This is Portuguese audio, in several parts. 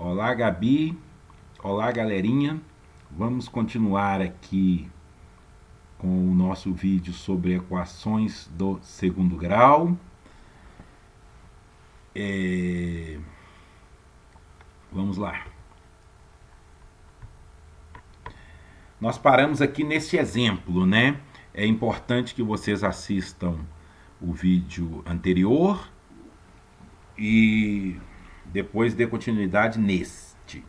Olá, Gabi. Olá, galerinha. Vamos continuar aqui com o nosso vídeo sobre equações do segundo grau. Vamos lá. Nós paramos aqui nesse exemplo, né? É importante que vocês assistam o vídeo anterior e depois dê continuidade neste.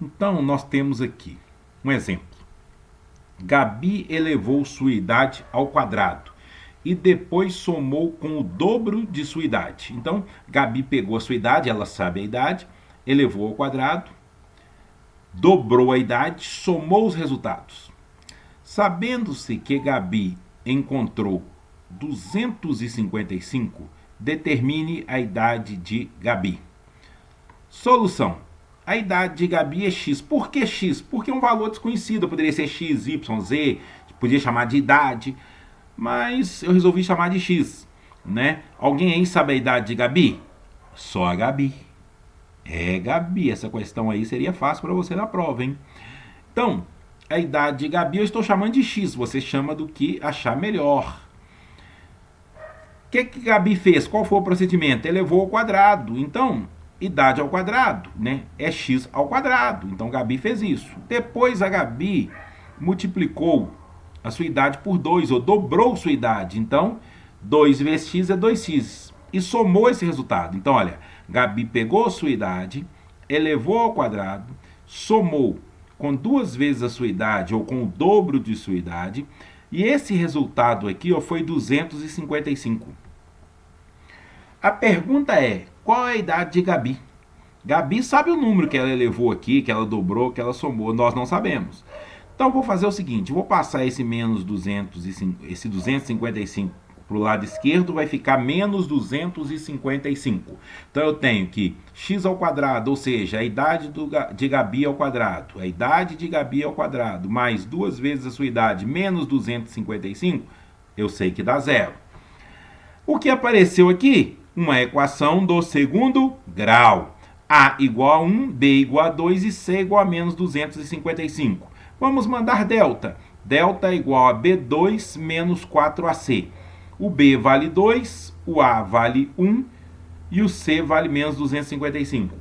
Então, nós temos aqui um exemplo. Gabi elevou sua idade ao quadrado e depois somou com o dobro de sua idade. Então, Gabi pegou a sua idade, ela sabe a idade, elevou ao quadrado, dobrou a idade, somou os resultados. Sabendo-se que Gabi encontrou 255, determine a idade de Gabi. Solução. A idade de Gabi é x. Por que x? Porque é um valor desconhecido. Poderia ser x, y, z, podia chamar de idade, mas eu resolvi chamar de x, né? Alguém aí sabe a idade de Gabi? Só a Gabi. É, Gabi, essa questão aí seria fácil para você na prova, hein? Então, a idade de Gabi eu estou chamando de x, você chama do que achar melhor. O que Gabi fez? Qual foi o procedimento? Elevou ao quadrado. Então, idade ao quadrado, né? É x ao quadrado. Então, Gabi fez isso. Depois, a Gabi multiplicou a sua idade por 2, ou dobrou sua idade. Então, 2 vezes x é 2x. E somou esse resultado. Então, olha, Gabi pegou a sua idade, elevou ao quadrado, somou com 2 vezes a sua idade, ou com o dobro de sua idade, e esse resultado aqui ó, foi 255. A pergunta é, qual é a idade de Gabi? Gabi sabe o número que ela elevou aqui, que ela dobrou, que ela somou, nós não sabemos. Então, vou fazer o seguinte, vou passar esse menos 255 para o lado esquerdo, vai ficar menos 255. Então, eu tenho que x ao quadrado, ou seja, a idade de Gabi ao quadrado, a idade de Gabi ao quadrado, mais 2 vezes a sua idade, menos 255, eu sei que dá zero. O que apareceu aqui? Uma equação do segundo grau. A igual a 1, B igual a 2 e C igual a menos 255. Vamos mandar delta. Delta é igual a B2 menos 4AC. O B vale 2, o A vale 1 e o C vale menos 255.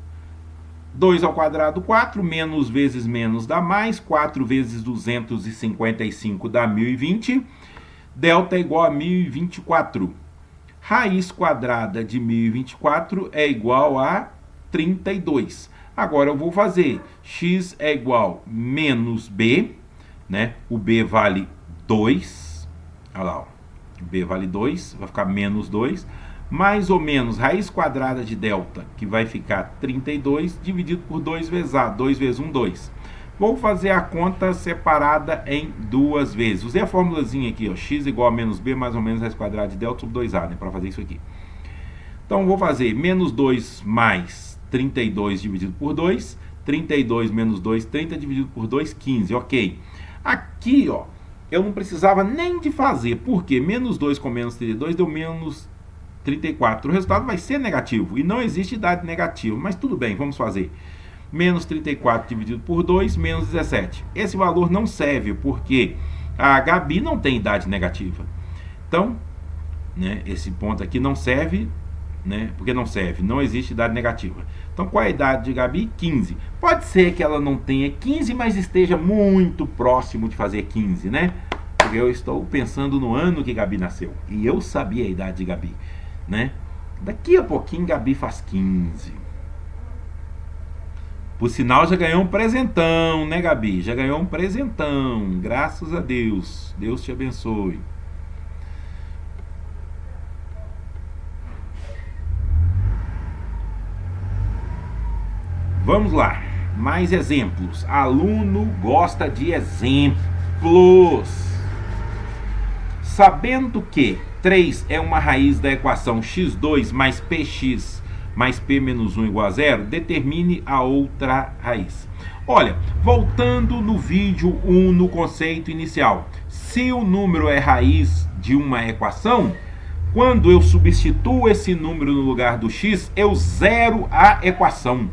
2 ao quadrado, 4, menos vezes menos dá mais, 4 vezes 255 dá 1020. Delta é igual a 1024. Raiz quadrada de 1024 é igual a 32. Agora eu vou fazer x é igual a menos b, né? O b vale 2, olha lá, ó. O b vale 2, vai ficar menos 2, mais ou menos raiz quadrada de delta, que vai ficar 32, dividido por 2 vezes a, 2 vezes 1, 2. Vou fazer a conta separada em duas vezes. Usei a formulazinha aqui, ó, x igual a menos b, mais ou menos raiz quadrada de delta sobre 2a, né, para fazer isso aqui. Então, vou fazer menos 2 mais 32 dividido por 2, 32 menos 2, 30 dividido por 2, 15, ok. Aqui, ó, eu não precisava nem de fazer, porque menos 2 com menos 32 deu menos 34. O resultado vai ser negativo, e não existe idade negativa, mas tudo bem, vamos fazer. Menos 34 dividido por 2, menos 17. Esse valor não serve, porque a Gabi não tem idade negativa. Então, né, esse ponto aqui não serve, né, porque não serve, não existe idade negativa. Então, qual é a idade de Gabi? 15. Pode ser que ela não tenha 15, mas esteja muito próximo de fazer 15, né? Porque eu estou pensando no ano que Gabi nasceu. E eu sabia a idade de Gabi, né? Daqui a pouquinho, Gabi faz 15. Por sinal, já ganhou um presentão, né, Gabi? Já ganhou um presentão. Graças a Deus. Deus te abençoe. Vamos lá, mais exemplos. Aluno gosta de exemplos. Sabendo que 3 é uma raiz da equação x2 mais px mais p menos 1 igual a 0, determine a outra raiz. Olha, voltando no vídeo 1, no conceito inicial. Se o número é raiz de uma equação, Quando eu substituo esse número no lugar do x, eu zero a equação.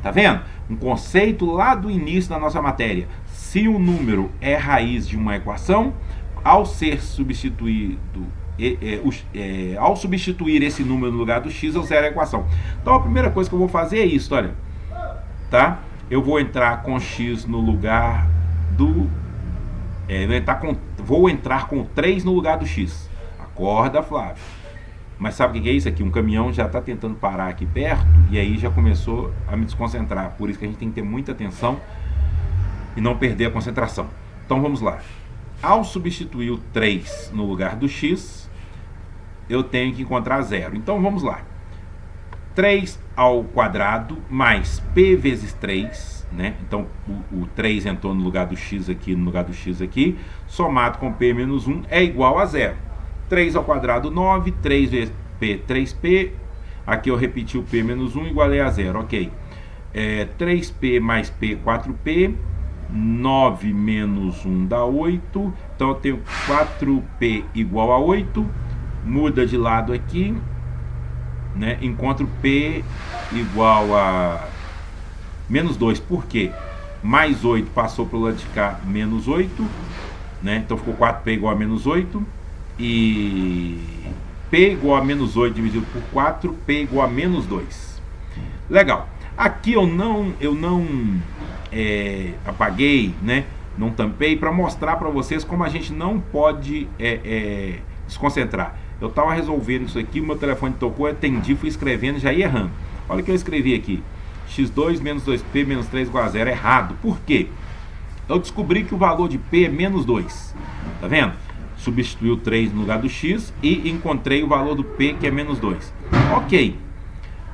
Tá vendo? Um conceito lá do início da nossa matéria. Se o número é raiz de uma equação, ao ser substituído, ao substituir esse número no lugar do x, eu zero a equação. Então a primeira coisa que eu vou fazer é isso, olha. Tá? Eu vou entrar com x no lugar do... vou entrar com 3 no lugar do x. Acorda, Flávio. Mas sabe o que é isso aqui? Um caminhão já está tentando parar aqui perto e aí já começou a me desconcentrar. Por isso que a gente tem que ter muita atenção e não perder a concentração. Então vamos lá. Ao substituir o 3 no lugar do x, eu tenho que encontrar zero. Então vamos lá. 3 ao quadrado mais p vezes 3, né? Então o 3 entrou no lugar do x aqui, no lugar do x aqui, somado com p menos 1 é igual a zero. 3 ao quadrado, 9, 3 vezes p, 3p, aqui eu repeti o p menos 1, igualei a zero, ok. 3p mais p, 4p, 9 menos 1 dá 8, então eu tenho 4p igual a 8, muda de lado aqui, né? Encontro p igual a menos 2, por quê? Mais 8 passou para o lado de cá, menos 8, né? Então ficou 4p igual a menos 8, e p igual a menos 8 dividido por 4, p igual a menos 2. Legal. Aqui eu não apaguei, né? Não tampei para mostrar para vocês como a gente não pode desconcentrar. Eu estava resolvendo isso aqui, o meu telefone tocou, eu atendi, fui escrevendo, já ia errando. Olha o que eu escrevi aqui. x2 menos 2p menos 3 igual a zero. Errado. Por quê? Eu descobri que o valor de p é menos 2. Tá vendo? Substituí o 3 no lugar do x e encontrei o valor do p, que é menos 2. Ok.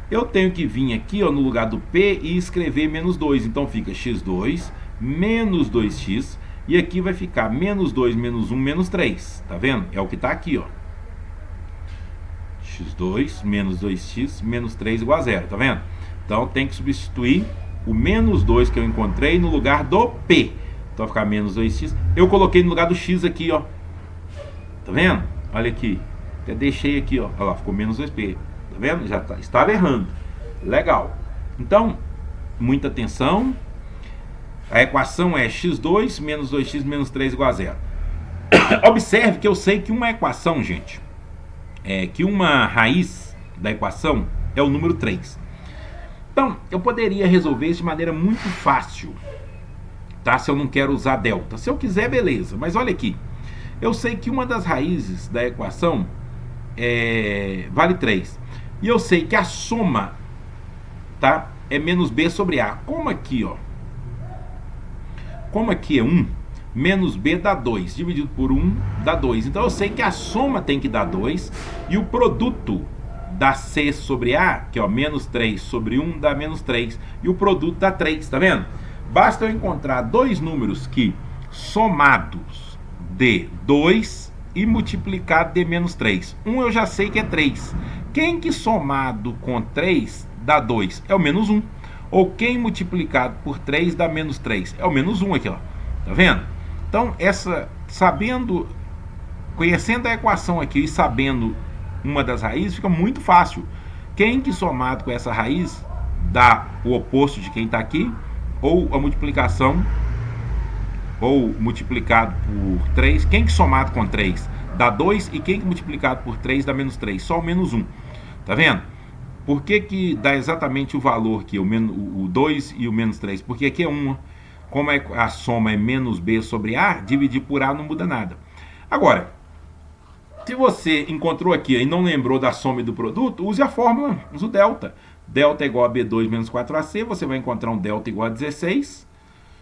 Eu tenho que vir aqui, ó, no lugar do p e escrever menos 2. Então fica x2 menos 2x. E aqui vai ficar menos 2 menos 1 menos 3. Tá vendo? É o que está aqui, ó. x2 menos 2x menos 3 igual a zero. Tá vendo? Então tem que substituir o menos 2 que eu encontrei no lugar do p. Então vai ficar menos 2x. Eu coloquei no lugar do x aqui, ó. Tá vendo? Olha aqui. Até deixei aqui, ó. Olha lá, ficou menos 2p. Tá vendo? Já estava errando. Legal. Então, muita atenção. A equação é x2 menos 2x menos 3 igual a zero. Observe que eu sei que uma equação, gente, que uma raiz da equação é o número 3. Então, eu poderia resolver isso de maneira muito fácil. Tá? Se eu não quero usar delta. Se eu quiser, beleza. Mas olha aqui. Eu sei que uma das raízes da equação vale 3. E eu sei que a soma, tá, é menos b sobre a. Como aqui, ó. Como aqui é 1, menos b dá 2. Dividido por 1 dá 2. Então eu sei que a soma tem que dar 2. E o produto dá c sobre a, que é menos 3 sobre 1 dá menos 3. E o produto dá 3, tá vendo? Basta eu encontrar dois números que somados de 2 e multiplicado de menos 3. Um eu já sei que é 3. Quem que somado com 3 dá 2? É o menos 1. Ou quem multiplicado por 3 dá menos 3? É o menos 1 aqui, ó. Tá vendo? Então, conhecendo a equação aqui e sabendo uma das raízes, fica muito fácil. Quem que somado com essa raiz dá o oposto de quem está aqui, ou a multiplicação, ou multiplicado por 3, quem que somado com 3 dá 2 e quem que multiplicado por 3 dá menos 3, só o menos 1. Tá vendo? Por que dá exatamente o valor aqui, o 2 e o menos 3? Porque aqui é 1. Como a soma é menos b sobre a, dividir por a não muda nada. Agora, se você encontrou aqui e não lembrou da soma e do produto, use a fórmula, use o delta. Delta é igual a b2 menos 4ac, você vai encontrar um delta igual a 16.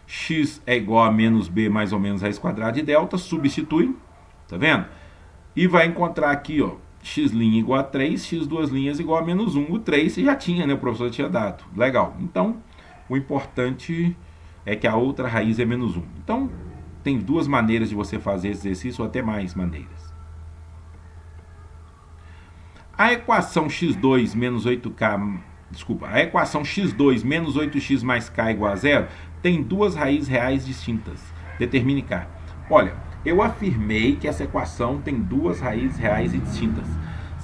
X é igual a menos b mais ou menos raiz quadrada de delta, substitui, tá vendo? E vai encontrar aqui, ó, x' igual a 3, x duas linhas igual a menos 1. O 3 você já tinha, né? O professor tinha dado. Legal. Então, o importante é que a outra raiz é menos 1. Então, tem duas maneiras de você fazer esse exercício, ou até mais maneiras. A equação x2 menos 8k... Desculpa, a equação x2 menos 8x mais k igual a zero tem duas raízes reais distintas. Determine k. Olha, eu afirmei que essa equação tem duas raízes reais e distintas.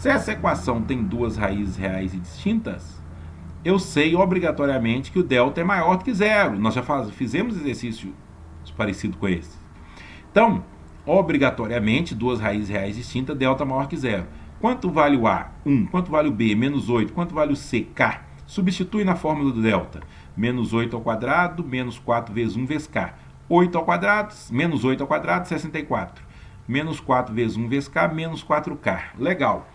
Se essa equação tem duas raízes reais e distintas, eu sei obrigatoriamente que o delta é maior do que zero. Nós já fizemos exercício parecido com esse. Então, obrigatoriamente, duas raízes reais distintas, delta maior que zero. Quanto vale o A? 1. Quanto vale o B? Menos 8. Quanto vale o C? K. Substitui na fórmula do delta. Menos 8 ao quadrado, menos 4 vezes 1 vezes K. 8 ao quadrado, menos 8 ao quadrado, 64. Menos 4 vezes 1 vezes K, menos 4K. Legal.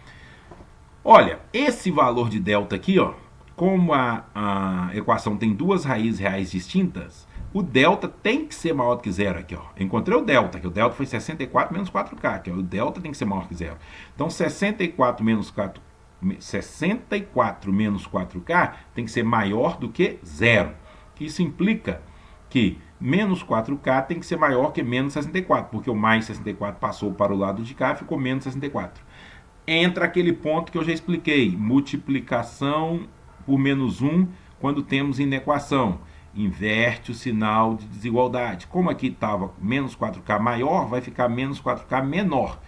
Olha, esse valor de delta aqui, ó, como a equação tem duas raízes reais distintas, o delta tem que ser maior do que zero aqui, ó. Eu encontrei o delta, que o delta foi 64 menos 4K, que ó, o delta tem que ser maior que zero. Então, 64 menos 4K tem que ser maior do que zero. Isso implica que menos 4K tem que ser maior que menos 64, porque o mais 64 passou para o lado de cá e ficou menos 64. Entra aquele ponto que eu já expliquei, multiplicação por menos 1 quando temos inequação. Inverte o sinal de desigualdade. Como aqui estava menos 4K maior, vai ficar menos 4K menor.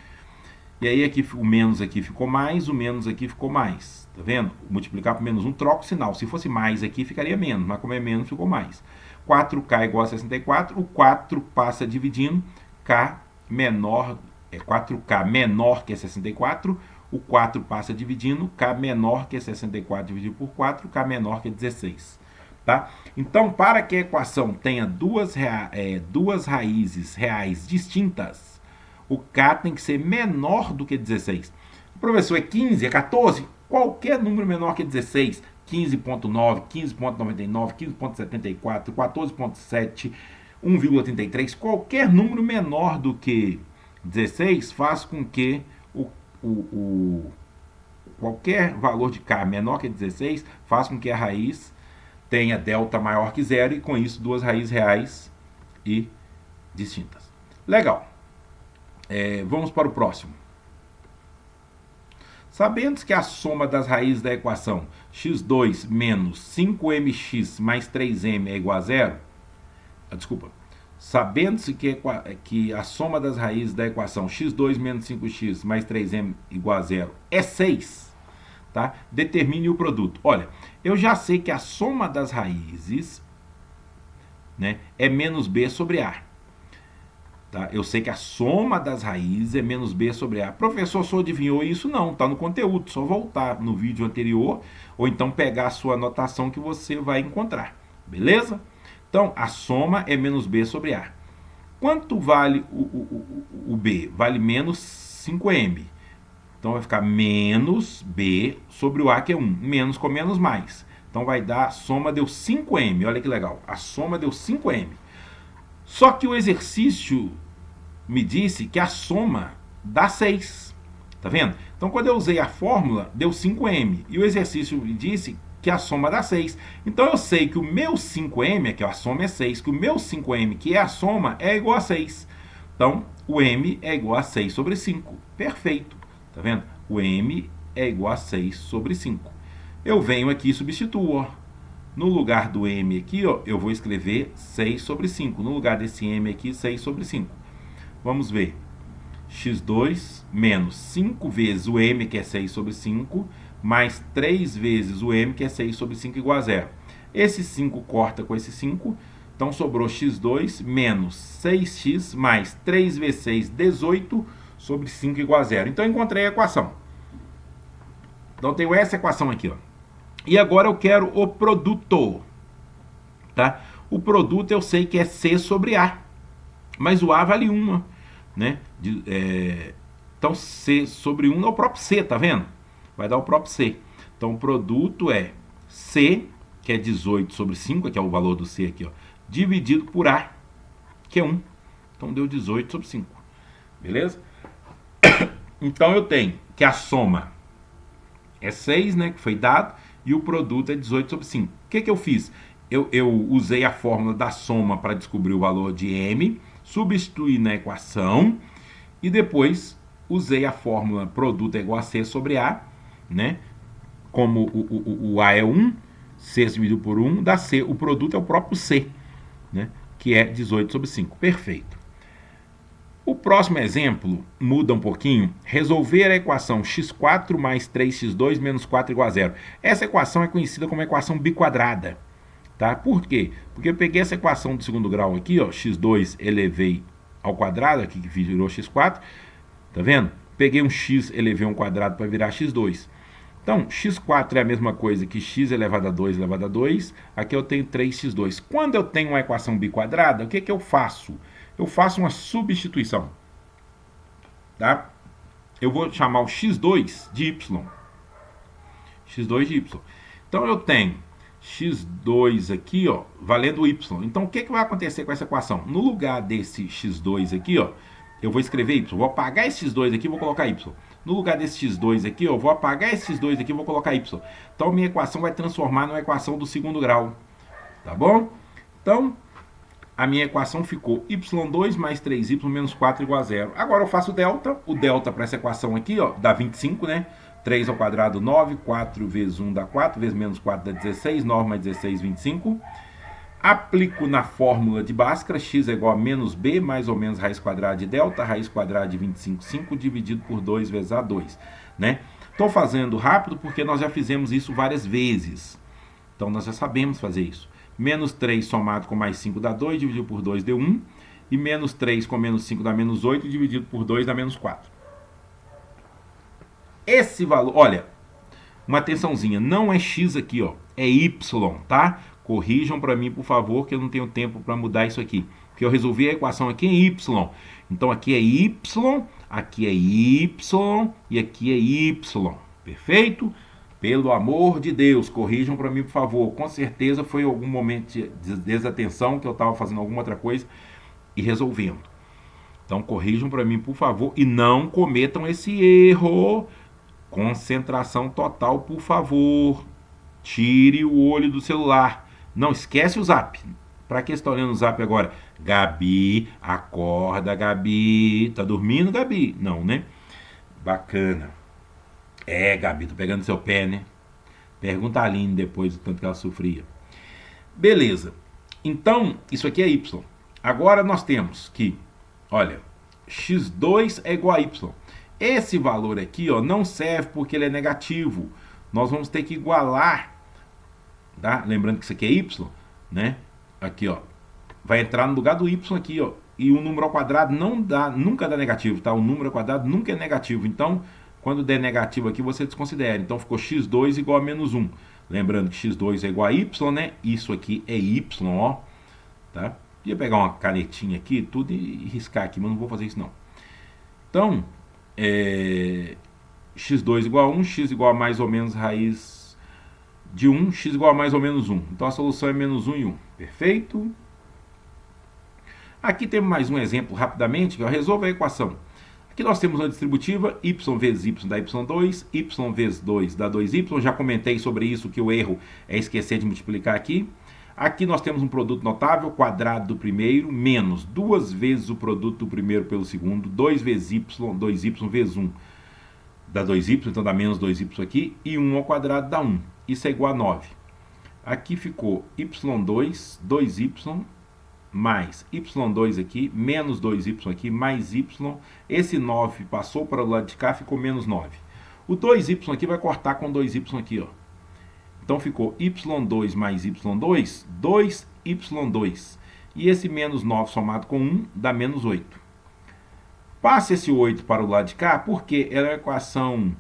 E aí aqui, o menos aqui ficou mais, o menos aqui ficou mais. Tá vendo? Multiplicar por menos 1, troca o sinal. Se fosse mais aqui, ficaria menos, mas como é menos, ficou mais. 4K igual a 64, o 4 passa dividindo, K menor, 4K menor que 64, o 4 passa dividindo, K menor que 64 dividido por 4, K menor que 16. Tá? Então, para que a equação tenha duas raízes reais distintas, o K tem que ser menor do que 16. O professor, é 15, é 14? Qualquer número menor que 16, 15.9, 15.99, 15.74, 14.7, 1,33, qualquer número menor do que 16 faz com que qualquer valor de K menor que 16 faz com que a raiz tenha delta maior que zero e com isso duas raízes reais e distintas. Legal. Vamos para o próximo. Sabendo que a soma das raízes da equação x2 menos 5mx mais 3m é igual a zero, sabendo-se que a soma das raízes da equação x2 menos 5x mais 3m igual a zero é 6, tá? Determine o produto. Olha, eu já sei que a soma das raízes, né, é menos b sobre a. Tá? Eu sei que a soma das raízes é menos b sobre a. Professor, só adivinhou isso? Não, está no conteúdo. Só voltar no vídeo anterior ou então pegar a sua anotação que você vai encontrar. Beleza? Então, a soma é menos b sobre a. Quanto vale o b? Vale menos 5m. Então, vai ficar menos b sobre o a, que é 1. Menos com menos mais. Então, vai dar, a soma deu 5m. Olha que legal. A soma deu 5m. Só que o exercício me disse que a soma dá 6. Tá vendo? Então, quando eu usei a fórmula, deu 5m. E o exercício me disse que a soma dá 6. Então, eu sei que o meu 5m, aqui ó, a soma é 6, que o meu 5m, que é a soma, é igual a 6. Então, o m é igual a 6 sobre 5. Perfeito. Tá vendo? O m é igual a 6 sobre 5. Eu venho aqui e substituo, ó. No lugar do m aqui, ó, eu vou escrever 6 sobre 5. No lugar desse m aqui, 6 sobre 5. Vamos ver. x2 menos 5 vezes o m, que é 6 sobre 5, mais 3 vezes o m, que é 6 sobre 5, igual a zero. Esse 5 corta com esse 5, então sobrou x2 menos 6x mais 3 vezes 6, 18, sobre 5 igual a zero. Então, eu encontrei a equação. Então, eu tenho essa equação aqui, ó. E agora eu quero o produto, tá? O produto eu sei que é C sobre A, mas o A vale 1, né? Então, C sobre 1 é o próprio C, tá vendo? Vai dar o próprio C. Então, o produto é C, que é 18 sobre 5, que é o valor do C aqui, ó, dividido por A, que é 1. Então, deu 18 sobre 5. Beleza? Então, eu tenho que a soma é 6, né, que foi dado, e o produto é 18 sobre 5. O que eu fiz? Eu usei a fórmula da soma para descobrir o valor de m, substituí na equação, e depois usei a fórmula produto é igual a C sobre A, né? Como o A é 1, C dividido por 1 dá C. O produto é o próprio C, né? Que é 18 sobre 5. Perfeito. O próximo exemplo muda um pouquinho. Resolver a equação x4 mais 3x2 menos 4 igual a zero. Essa equação é conhecida como equação biquadrada. Tá? Por quê? Porque eu peguei essa equação do segundo grau aqui, ó, x2 elevei ao quadrado, aqui que virou x4, tá vendo? Peguei um x, elevei um quadrado para virar x2. Então, x4 é a mesma coisa que x elevado a 2 elevado a 2, aqui eu tenho 3x2. Quando eu tenho uma equação biquadrada, o que que eu faço? Eu faço uma substituição, tá? Eu vou chamar o x2 de y. x2 de y. Então, eu tenho x2 aqui, ó, valendo y. Então, o que que vai acontecer com essa equação? No lugar desse x2 aqui, ó, eu vou escrever y. Vou apagar esse x2 aqui e vou colocar y. No lugar desse x2 aqui, eu vou apagar esse x2 aqui e vou colocar y. Então, minha equação vai transformar numa equação do segundo grau. Tá bom? Então, a minha equação ficou y2 mais 3y menos 4 igual a zero. Agora eu faço o delta. O delta para essa equação aqui, ó, dá 25, né? 3 ao quadrado, 9. 4 vezes 1 dá 4. Vezes menos 4 dá 16. 9 mais 16, 25. Aplico na fórmula de Bhaskara, x é igual a menos b, mais ou menos raiz quadrada de delta, raiz quadrada de 25, 5, dividido por 2 vezes a2, né? Estou fazendo rápido porque nós já fizemos isso várias vezes. Então, nós já sabemos fazer isso. Menos 3 somado com mais 5 dá 2, dividido por 2 deu 1. E menos 3 com menos 5 dá menos 8, dividido por 2 dá menos 4. Esse valor, olha, uma atençãozinha, não é x aqui, ó, é y, tá? Corrijam para mim, por favor, que eu não tenho tempo para mudar isso aqui. Porque eu resolvi a equação aqui em y. Então aqui é y, aqui é y e aqui é y. Perfeito? Pelo amor de Deus, corrijam para mim, por favor. Com certeza foi algum momento de desatenção que eu estava fazendo alguma outra coisa e resolvendo. Então corrijam para mim, por favor, e não cometam esse erro. Concentração total, por favor. Tire o olho do celular. Não esquece o zap. Pra que você tá olhando o zap agora? Gabi, acorda, Gabi. Tá dormindo, Gabi? Não, né? Bacana. É, Gabi, tô pegando seu pé, né? Pergunta a Aline depois do tanto que ela sofria. Beleza. Então, isso aqui é y. Agora nós temos que, olha, x2 é igual a y. Esse valor aqui, ó, não serve porque ele é negativo. Nós vamos ter que igualar, tá? Lembrando que isso aqui é y, né? Aqui, ó, vai entrar no lugar do y aqui, ó. E o número ao quadrado não dá, nunca dá negativo, tá? O número ao quadrado nunca é negativo. Então, quando der negativo aqui, você desconsidera. Então, ficou x2 igual a menos 1. Lembrando que x2 é igual a y, né? Isso aqui é y, ó. Tá? Ia pegar uma canetinha aqui, tudo e riscar aqui, mas não vou fazer isso, não. Então, x2 igual a 1, x igual a mais ou menos raiz de 1, x igual a mais ou menos 1. Então a solução é menos 1 e 1. Perfeito? Aqui temos mais um exemplo rapidamente, que eu resolvo a equação. Aqui nós temos uma distributiva, y vezes y dá y2, y vezes 2 dá 2y. Já comentei sobre isso, que o erro é esquecer de multiplicar aqui. Aqui nós temos um produto notável, quadrado do primeiro, menos 2 vezes o produto do primeiro pelo segundo, 2 vezes y, 2y vezes 1 dá 2y, então dá menos 2y aqui, e 1 ao quadrado dá 1. Isso é igual a 9. Aqui ficou y2, 2y, mais y2 aqui, menos 2y aqui, mais y. Esse 9 passou para o lado de cá, ficou menos 9. O 2y aqui vai cortar com 2y aqui, ó. Então ficou y2 mais y2, 2y2. E esse menos 9 somado com 1 dá menos 8. Passe esse 8 para o lado de cá, porque ela é uma equação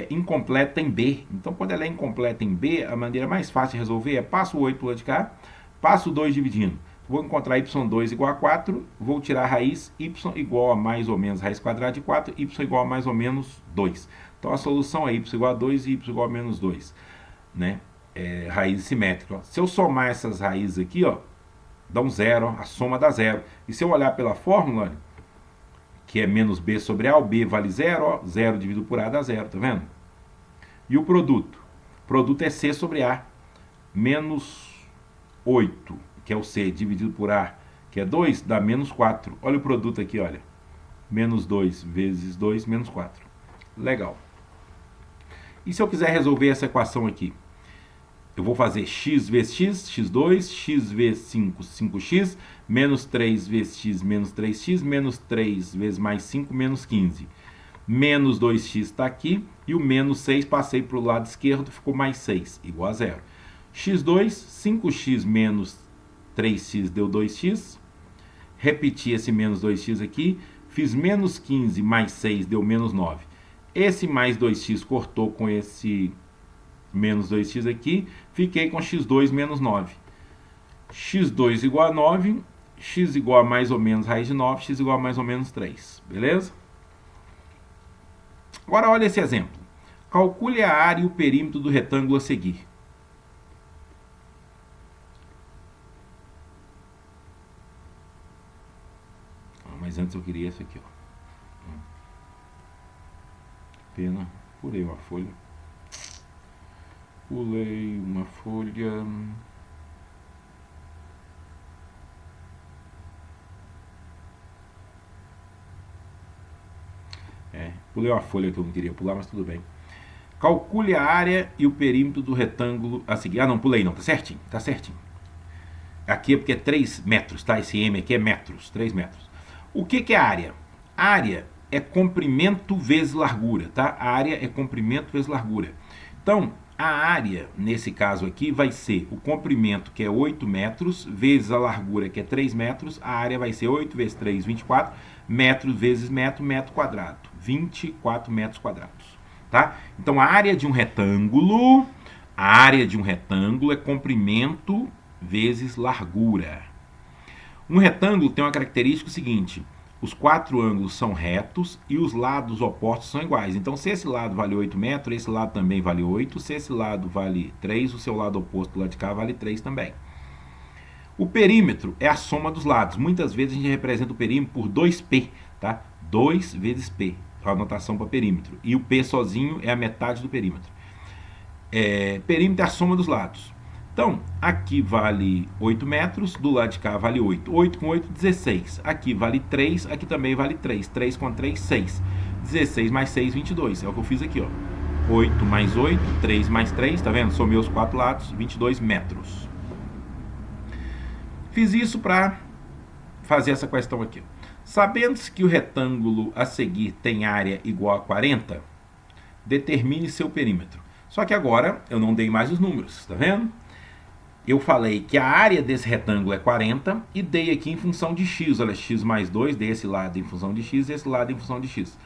incompleta em B. Então, quando ela é incompleta em B, a maneira mais fácil de resolver é passo o 8 para o lado de cá, passo o 2 dividindo. Vou encontrar y2 igual a 4, vou tirar a raiz, y igual a mais ou menos raiz quadrada de 4, y igual a mais ou menos 2. Então, a solução é y igual a 2 e y igual a menos 2. Né? Raiz simétrica. Se eu somar essas raízes aqui, ó, dá um zero, ó, a soma dá zero. E se eu olhar pela fórmula, olha, que é menos b sobre a, o b vale zero, ó, 0 dividido por a dá zero, tá vendo? E o produto? O produto é c sobre a, menos 8, que é o c, dividido por a, que é 2, dá menos 4. Olha o produto aqui, olha. Menos 2 vezes 2, menos 4. Legal. E se eu quiser resolver essa equação aqui? eu vou fazer x vezes x, x2, x vezes 5, 5x, menos 3 vezes x, menos 3x, menos 3 vezes mais 5, menos 15. Menos 2x está aqui, e o menos 6 passei para o lado esquerdo, ficou mais 6, igual a zero. x2, 5x menos 3x deu 2x, repeti esse menos 2x aqui, fiz menos 15 mais 6 deu menos 9. Esse mais 2x cortou com esse menos 2x aqui, fiquei com x2 menos 9. x2 igual a 9, x igual a mais ou menos raiz de 9, x igual a mais ou menos 3, beleza? Agora olha esse exemplo. Calcule a área e o perímetro do retângulo a seguir. Mas antes eu queria esse aqui, ó. Pena, pulei uma folha. Pulei uma folha. Pulei uma folha que eu não queria pular, mas tudo bem. Calcule a área e o perímetro do retângulo a seguir. Ah, não, pulei não, tá certinho, tá certinho. Aqui é porque é 3 metros, tá? Esse M aqui é metros, 3 metros. O que é área? Área é comprimento vezes largura, tá? A área é comprimento vezes largura. Então, a área, nesse caso aqui, vai ser o comprimento, que é 8 metros, vezes a largura, que é 3 metros. A área vai ser 8 vezes 3, 24. Metro vezes metro, metro quadrado. 24 metros quadrados, tá? Então, a área de um retângulo é comprimento vezes largura. Um retângulo tem uma característica seguinte: os 4 ângulos são retos e os lados opostos são iguais. Então, se esse lado vale 8 metros, esse lado também vale 8. Se esse lado vale 3, o seu lado oposto do lado de cá vale 3 também. O perímetro é a soma dos lados. Muitas vezes a gente representa o perímetro por 2P, tá? 2 vezes P, a anotação para perímetro. E o P sozinho é a metade do perímetro. Perímetro é a soma dos lados. Então, aqui vale 8 metros, do lado de cá vale 8. 8 com 8, 16. Aqui vale 3, aqui também vale 3. 3 com 3, 6. 16 mais 6, 22. É o que eu fiz aqui, ó. 8 mais 8, 3 mais 3, tá vendo? Somei os 4 lados, 22 metros. Fiz isso para fazer essa questão aqui. Sabendo que o retângulo a seguir tem área igual a 40, determine seu perímetro. Só que agora eu não dei mais os números, tá vendo? Eu falei que a área desse retângulo é 40 e dei aqui em função de x. Olha, x mais 2, dei esse lado em função de x e esse lado em função de x.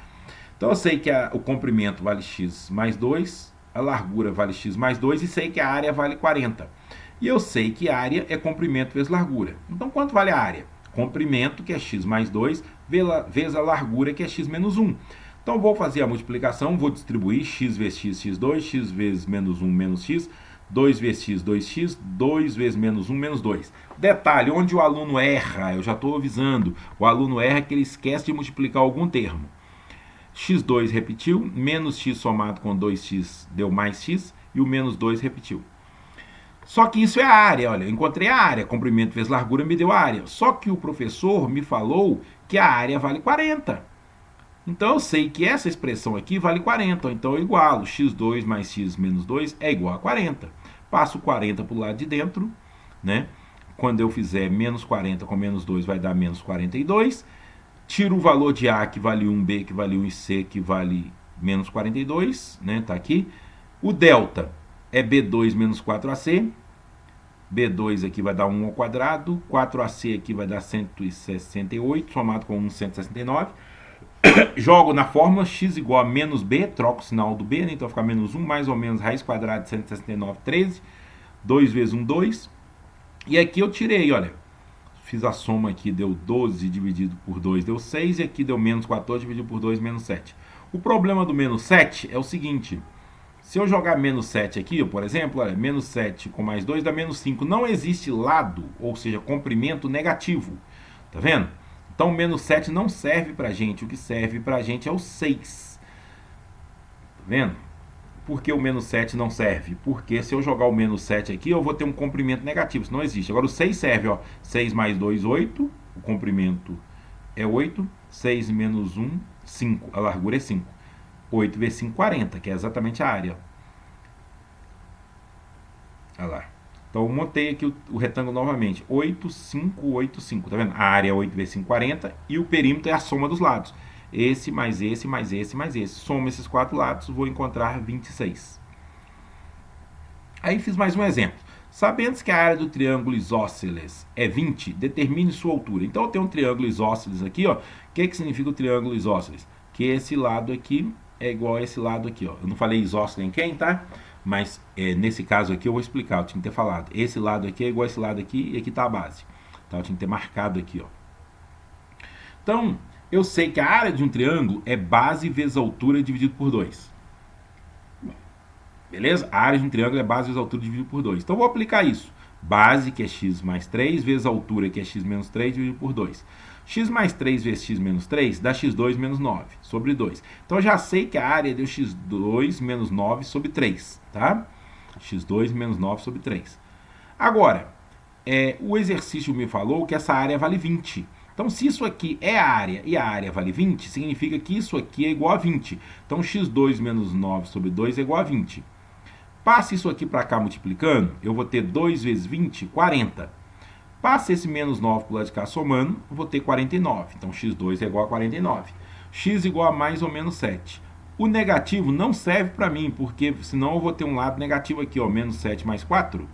Então eu sei que o comprimento vale x mais 2, a largura vale x mais 2 e sei que a área vale 40. E eu sei que a área é comprimento vezes largura. Então quanto vale a área? Comprimento, que é x mais 2, vezes a largura, que é x menos 1. Então vou fazer a multiplicação, vou distribuir x vezes x, x2, x vezes menos 1, menos x, 2 vezes x, 2x, 2 vezes menos 1, menos 2. Detalhe, onde o aluno erra, eu já estou avisando, o aluno erra que ele esquece de multiplicar algum termo. x2 repetiu, menos x somado com 2x deu mais x, e o menos 2 repetiu. Só que isso é a área, olha, eu encontrei a área, comprimento vezes largura me deu a área. Só que o professor me falou que a área vale 40. Então eu sei que essa expressão aqui vale 40, então eu igualo x2 mais x menos 2 é igual a 40. Passo 40 para o lado de dentro, né? Quando eu fizer menos 40 com menos 2 vai dar menos 42. Tiro o valor de A que vale 1, B que vale 1 e C que vale menos 42, né? Tá aqui. O delta é B2 menos 4AC. B2 aqui vai dar 1 ao quadrado. 4AC aqui vai dar 168, somado com 1, 169. Jogo na fórmula x igual a menos b, troco o sinal do b, né? Então vai ficar menos 1 mais ou menos raiz quadrada de 169, 13. 2 vezes 1, 2. E aqui eu tirei, olha. Fiz a soma aqui, deu 12 dividido por 2, deu 6. E aqui deu menos 14 dividido por 2, menos 7. O problema do menos 7 é o seguinte. Se eu jogar menos 7 aqui, por exemplo, olha, menos 7 com mais 2 dá menos 5. Não existe lado, ou seja, comprimento negativo. Tá vendo? Então, o menos 7 não serve pra gente. O que serve pra gente é o 6. Tá vendo? Por que o menos 7 não serve? Porque se eu jogar o menos 7 aqui, eu vou ter um comprimento negativo. Isso não existe. Agora, o 6 serve, ó. 6 mais 2, 8. O comprimento é 8. 6 menos 1, 5. A largura é 5. 8 vezes 5, 40, que é exatamente a área. Olha lá. Então eu montei aqui o retângulo novamente. 8, 5, 8, 5. Tá vendo? A área é 8 vezes 5, 40. E o perímetro é a soma dos lados. Esse, mais esse, mais esse, mais esse. Soma esses 4 lados, vou encontrar 26. Aí fiz mais um exemplo. Sabendo que a área do triângulo isósceles é 20, determine sua altura. Então eu tenho um triângulo isósceles aqui, ó. O que significa o triângulo isósceles? Que esse lado aqui é igual a esse lado aqui, ó. Eu não falei isósceles em quem, tá? Mas nesse caso aqui eu vou explicar, eu tinha que ter falado. Esse lado aqui é igual a esse lado aqui e aqui está a base. Então eu tinha que ter marcado aqui, ó. Então, eu sei que a área de um triângulo é base vezes altura dividido por 2. Beleza? A área de um triângulo é base vezes altura dividido por 2. Então eu vou aplicar isso. Base, que é x mais 3, vezes altura, que é x menos 3, dividido por 2. X mais 3 vezes x menos 3 dá x2 menos 9 sobre 2. Então eu já sei que a área deu x2 menos 9 sobre 3, tá? x2 menos 9 sobre 3. Agora, o exercício me falou que essa área vale 20. Então, se isso aqui é a área e a área vale 20, significa que isso aqui é igual a 20. Então, x2 menos 9 sobre 2 é igual a 20. Passe isso aqui para cá multiplicando, eu vou ter 2 vezes 20, 40. Passe esse menos 9 para o lado de cá somando, eu vou ter 49. Então, x2 é igual a 49. X igual a mais ou menos 7. O negativo não serve para mim, porque senão eu vou ter um lado negativo aqui, ó, menos 7 mais 4.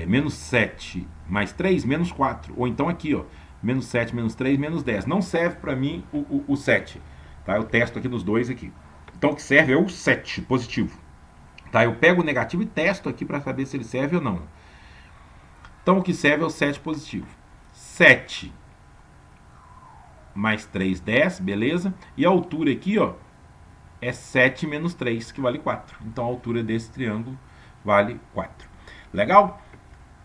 Menos 7 mais 3, menos 4. Ou então aqui, ó, menos 7, menos 3, menos 10. Não serve para mim o 7. Tá? Eu testo aqui nos dois aqui. Então, o que serve é o 7, positivo. Tá? Eu pego o negativo e testo aqui para saber se ele serve ou não. Então, o que serve é o 7 positivo. 7 mais 3, 10, beleza? E a altura aqui, ó, é 7 menos 3, que vale 4. Então, a altura desse triângulo vale 4. Legal?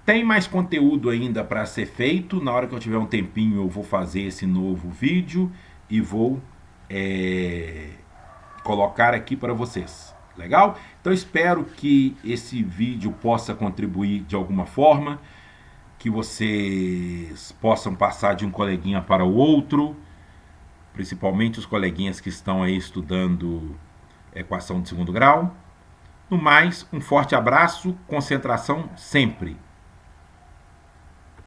Tem mais conteúdo ainda para ser feito. Na hora que eu tiver um tempinho, eu vou fazer esse novo vídeo e vou colocar aqui para vocês. Legal? Então espero que esse vídeo possa contribuir de alguma forma, que vocês possam passar de um coleguinha para o outro, principalmente os coleguinhas que estão aí estudando equação de segundo grau. No mais, um forte abraço, concentração sempre.